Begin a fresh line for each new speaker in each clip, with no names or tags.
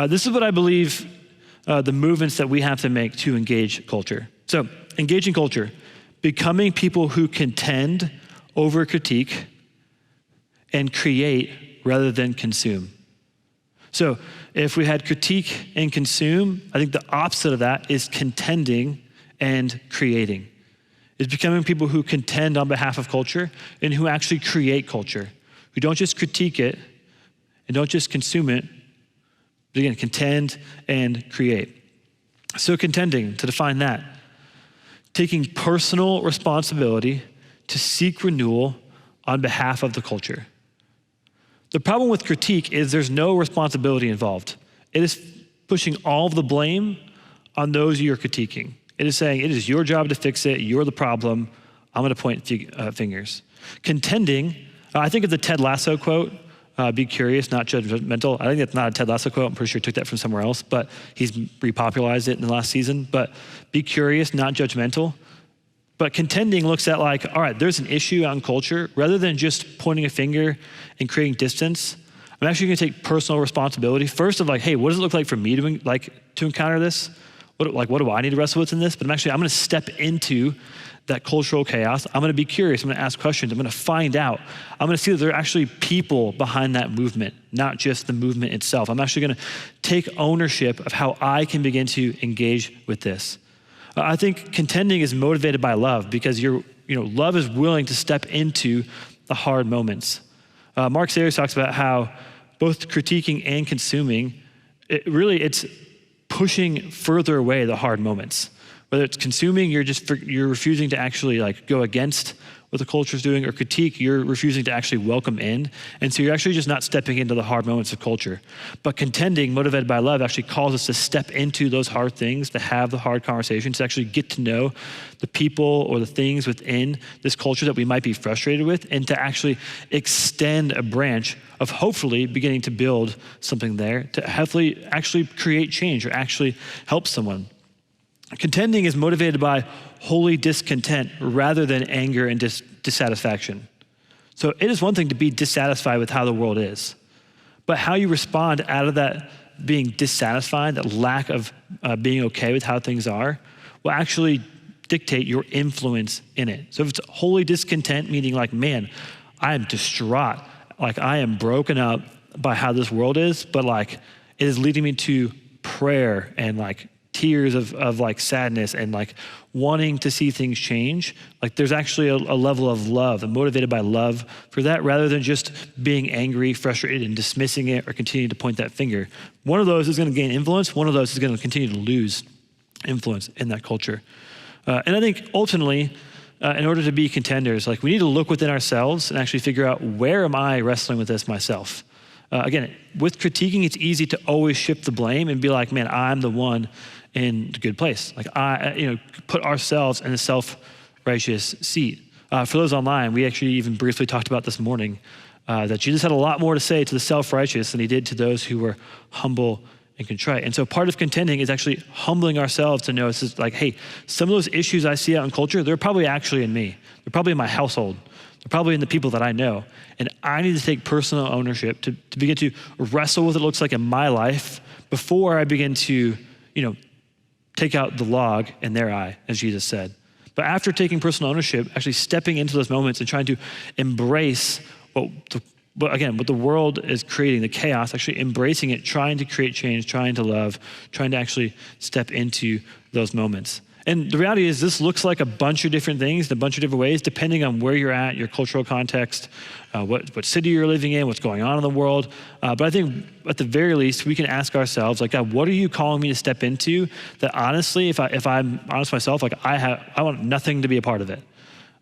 This is what I believe the movements that we have to make to engage culture. So engaging culture, becoming people who contend over critique and create rather than consume. So if we had critique and consume, I think the opposite of that is contending and creating. It's becoming people who contend on behalf of culture and who actually create culture, who don't just critique it and don't just consume it, but again, contend and create. So contending, to define that, taking personal responsibility to seek renewal on behalf of the culture. The problem with critique is there's no responsibility involved. It is pushing all of the blame on those you're critiquing. It is saying, it is your job to fix it, you're the problem, I'm gonna point fingers. Contending, I think of the Ted Lasso quote, be curious, not judgmental. I think that's not a Ted Lasso quote, I'm pretty sure he took that from somewhere else, but he's repopularized it in the last season. But be curious, not judgmental. But contending looks at like, all right, there's an issue out in culture. Rather than just pointing a finger and creating distance, I'm actually gonna take personal responsibility. First of like, hey, what does it look like for me to encounter this? What do I need to wrestle with in this? But I'm gonna step into that cultural chaos. I'm gonna be curious, I'm gonna ask questions, I'm gonna find out. I'm gonna see that there are actually people behind that movement, not just the movement itself. I'm actually gonna take ownership of how I can begin to engage with this. I think contending is motivated by love because love is willing to step into the hard moments. Mark Sayers talks about how both critiquing and consuming, it's pushing further away the hard moments. Whether it's consuming, you're refusing to actually like go against what the culture is doing, or critique, you're refusing to actually welcome in. And so you're actually just not stepping into the hard moments of culture. But contending, motivated by love, actually calls us to step into those hard things, to have the hard conversations, to actually get to know the people or the things within this culture that we might be frustrated with, and to actually extend a branch of hopefully beginning to build something there, to hopefully actually create change or actually help someone. Contending is motivated by holy discontent rather than anger and dissatisfaction. So it is one thing to be dissatisfied with how the world is, but how you respond out of that being dissatisfied, that lack of being okay with how things are, will actually dictate your influence in it. So if it's holy discontent, meaning like, man, I am distraught, like I am broken up by how this world is, but like it is leading me to prayer and like tears of like sadness and like wanting to see things change. Like there's actually a level of love and motivated by love for that, rather than just being angry, frustrated, and dismissing it or continuing to point that finger. One of those is gonna gain influence. One of those is gonna continue to lose influence in that culture. And I think ultimately, in order to be contenders, like we need to look within ourselves and actually figure out, where am I wrestling with this myself? Again, with critiquing, it's easy to always shift the blame and be like, man, I'm the one in a good place. Like put ourselves in a self-righteous seat. For those online, we actually even briefly talked about this morning, that Jesus had a lot more to say to the self-righteous than he did to those who were humble and contrite. And so part of contending is actually humbling ourselves to know, it's like, hey, some of those issues I see out in culture, they're probably actually in me. They're probably in my household. They're probably in the people that I know. And I need to take personal ownership to begin to wrestle with what it looks like in my life before I begin to, take out the log in their eye, as Jesus said. But after taking personal ownership, actually stepping into those moments and trying to embrace what the world is creating, the chaos, actually embracing it, trying to create change, trying to love, trying to actually step into those moments. And the reality is this looks like a bunch of different things, in a bunch of different ways, depending on where you're at, your cultural context, what city you're living in, what's going on in the world. But I think at the very least, we can ask ourselves, like, God, what are you calling me to step into that honestly, if I'm honest with myself, like I want nothing to be a part of it.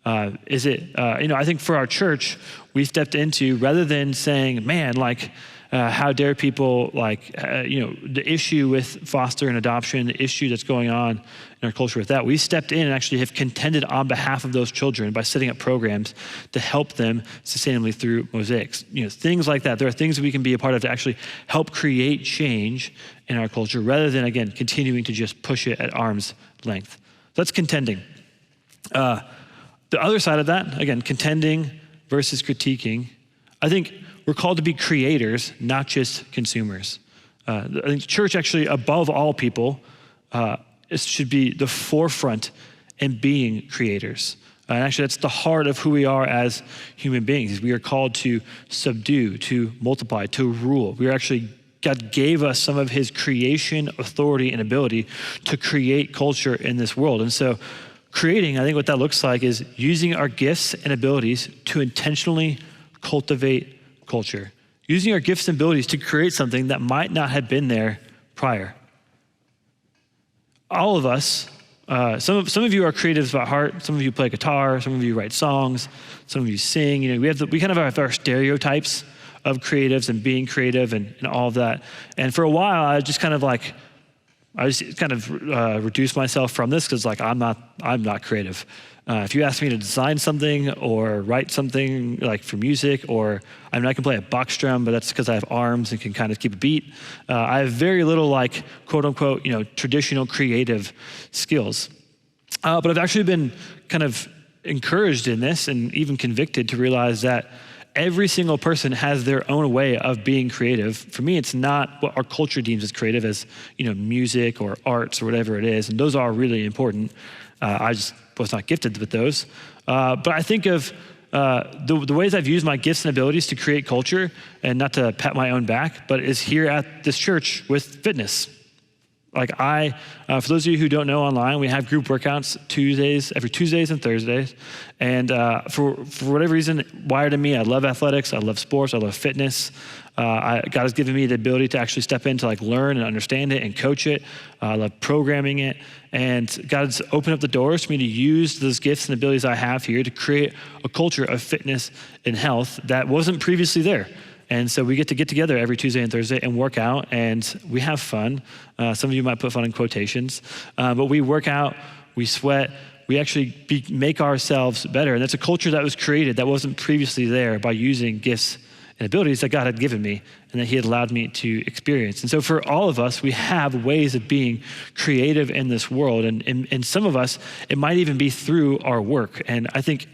I think for our church, we stepped into, rather than saying, man, like, how dare people the issue with foster and adoption, the issue that's going on in our culture with that. We stepped in and actually have contended on behalf of those children by setting up programs to help them sustainably through mosaics. Things like that. There are things that we can be a part of to actually help create change in our culture, rather than, again, continuing to just push it at arm's length. That's contending. The other side of that, again, contending versus critiquing, I think we're called to be creators, not just consumers. I think the church actually, above all people, should be the forefront in being creators. And actually, that's the heart of who we are as human beings. We are called to subdue, to multiply, to rule. God gave us some of his creation authority and ability to create culture in this world. And so creating, I think what that looks like is using our gifts and abilities to intentionally cultivate culture. Using our gifts and abilities to create something that might not have been there prior. All of us, some of you are creatives by heart. Some of you play guitar. Some of you write songs. Some of you sing. We kind of have our stereotypes of creatives and being creative and all of that. And for a while, I just kind of reduced myself from this because I'm not creative. If you ask me to design something or write something like for music, I can play a box drum, but that's because I have arms and can kind of keep a beat. I have very little quote unquote, traditional creative skills. But I've actually been kind of encouraged in this and even convicted to realize that every single person has their own way of being creative. For me, it's not what our culture deems as creative as, music or arts or whatever it is. And those are really important. I just was not gifted with those. But I think of the ways I've used my gifts and abilities to create culture, and not to pat my own back, but is here at this church with fitness. For those of you who don't know online, we have group workouts every Tuesdays and Thursdays. And for whatever reason, wired in me, I love athletics, I love sports, I love fitness. God has given me the ability to actually step in to learn and understand it and coach it. I love programming it. And God's opened up the doors for me to use those gifts and abilities I have here to create a culture of fitness and health that wasn't previously there. And so we get together every Tuesday and Thursday and work out, and we have fun. Some of you might put fun in quotations, but we work out, we sweat, we actually make ourselves better. And that's a culture that was created that wasn't previously there by using gifts and abilities that God had given me and that he had allowed me to experience. And so for all of us, we have ways of being creative in this world. And some of us, it might even be through our work. And I think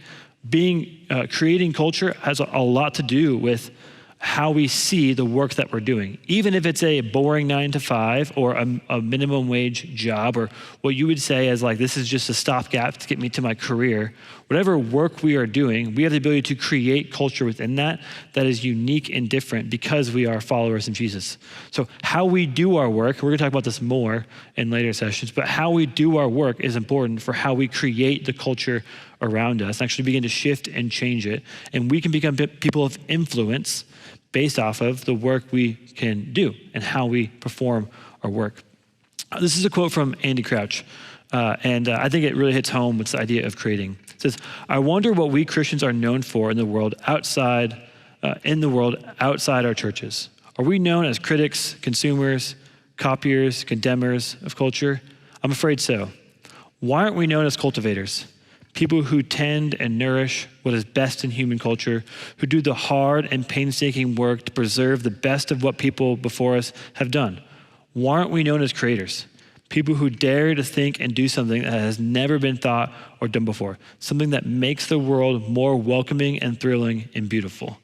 creating culture has a lot to do with how we see the work that we're doing. Even if it's a boring 9-to-5 or a minimum wage job, or what you would say as this is just a stopgap to get me to my career, whatever work we are doing, we have the ability to create culture within that is unique and different because we are followers of Jesus. So how we do our work, we're gonna talk about this more in later sessions, but how we do our work is important for how we create the culture around us and actually begin to shift and change it. And we can become people of influence based off of the work we can do and how we perform our work. This is a quote from Andy Crouch, and I think it really hits home with the idea of creating. It says, "I wonder what we Christians are known for in the world outside our churches. Are we known as critics, consumers, copiers, condemners of culture? I'm afraid so. Why aren't we known as cultivators? People who tend and nourish what is best in human culture, who do the hard and painstaking work to preserve the best of what people before us have done. Why aren't we known as creators? People who dare to think and do something that has never been thought or done before, something that makes the world more welcoming and thrilling and beautiful."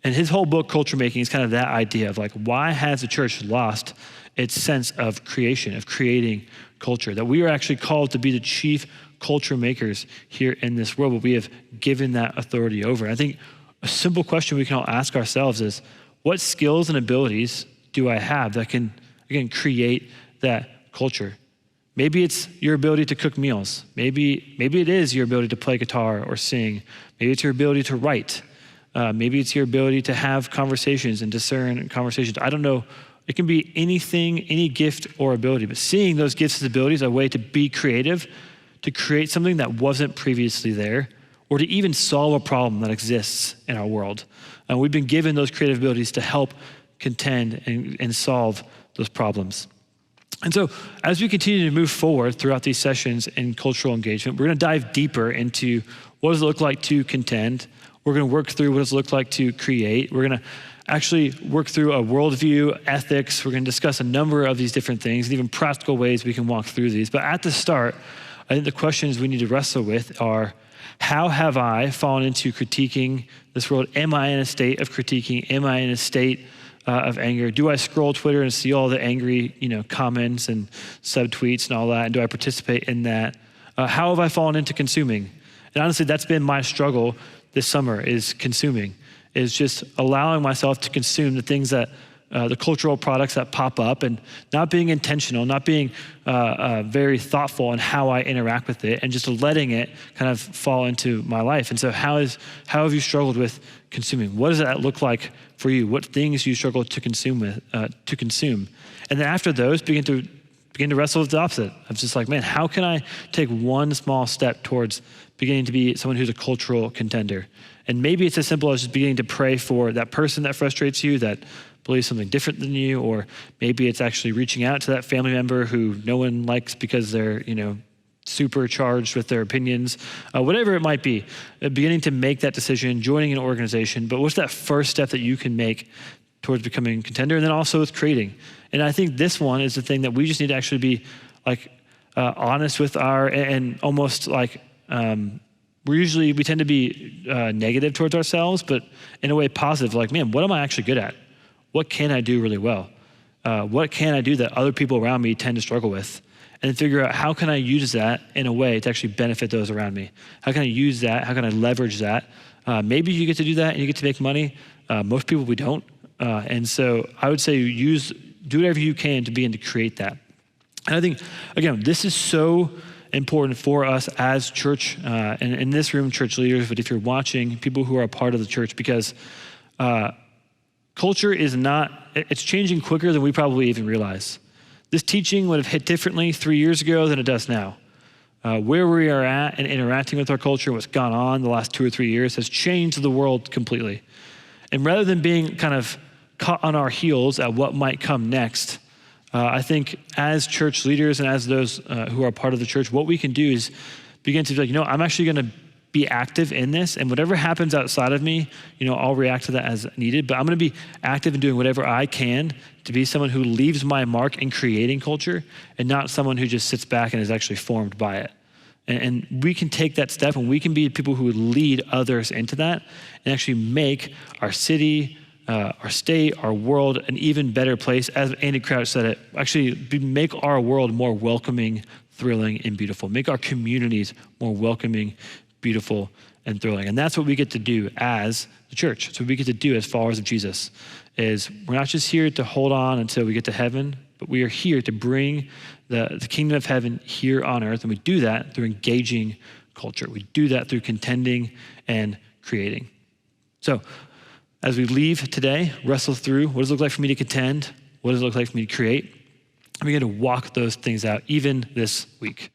And his whole book, Culture Making, is kind of that idea of why has the church lost its sense of creation, of creating culture, that we are actually called to be the chief culture makers here in this world, but we have given that authority over. I think a simple question we can all ask ourselves is, what skills and abilities do I have that can, again, create that culture? Maybe it's your ability to cook meals. Maybe it is your ability to play guitar or sing. Maybe it's your ability to write. Maybe it's your ability to have conversations and discern conversations. I don't know. It can be anything, any gift or ability, but seeing those gifts and abilities, a way to be creative, to create something that wasn't previously there, or to even solve a problem that exists in our world. We've been given those creative abilities to help contend and solve those problems. And so as we continue to move forward throughout these sessions in cultural engagement, we're gonna dive deeper into what does it look like to contend. We're gonna work through what does it look like to create. We're gonna actually work through a worldview, ethics. We're gonna discuss a number of these different things and even practical ways we can walk through these. But at the start, I think the questions we need to wrestle with are, how have I fallen into critiquing this world? Am I in a state of critiquing? Am I in a state of anger? Do I scroll Twitter and see all the angry, comments and subtweets and all that? And do I participate in that? How have I fallen into consuming? And honestly, that's been my struggle this summer, is consuming, is just allowing myself to consume the things that, the cultural products that pop up, and not being intentional, not being very thoughtful in how I interact with it, and just letting it kind of fall into my life. And so how have you struggled with consuming? What does that look like for you? What things do you struggle to consume? And then after those, begin to wrestle with the opposite. I'm just like, man, how can I take one small step towards beginning to be someone who's a cultural contender? And maybe it's as simple as just beginning to pray for that person that frustrates you, that believes something different than you, or maybe it's actually reaching out to that family member who no one likes because they're, supercharged with their opinions, whatever it might be, beginning to make that decision, joining an organization. But what's that first step that you can make towards becoming a contender? And then also with creating. And I think this one is the thing that we just need to actually be honest with and almost like, we tend to be negative towards ourselves, but in a way positive, like, man, what am I actually good at? What can I do really well? What can I do that other people around me tend to struggle with? And then figure out, how can I use that in a way to actually benefit those around me? How can I use that? How can I leverage that? Maybe you get to do that and you get to make money. Most people, we don't. And so I would say do whatever you can to begin to create that. And I think, again, this is so important for us as church, and in this room, church leaders, but if you're watching, people who are a part of the church, because culture it's changing quicker than we probably even realize. This teaching would have hit differently 3 years ago than it does now. Where we are at and interacting with our culture, what's gone on the last 2 or 3 years, has changed the world completely. And rather than being kind of caught on our heels at what might come next, I think as church leaders and as those who are part of the church, what we can do is begin to be like, I'm actually going to be active in this, and whatever happens outside of me, I'll react to that as needed, but I'm going to be active in doing whatever I can to be someone who leaves my mark in creating culture, and not someone who just sits back and is actually formed by it. And we can take that step, and we can be people who lead others into that and actually make our city, our state, our world an even better place. As Andy Crouch said it, actually make our world more welcoming, thrilling, and beautiful. Make our communities more welcoming, beautiful, and thrilling. And that's what we get to do as the church. That's what we get to do as followers of Jesus, is we're not just here to hold on until we get to heaven, but we are here to bring the kingdom of heaven here on earth. And we do that through engaging culture. We do that through contending and creating. So as we leave today, wrestle through, what does it look like for me to contend? What does it look like for me to create? And begin to walk those things out even this week.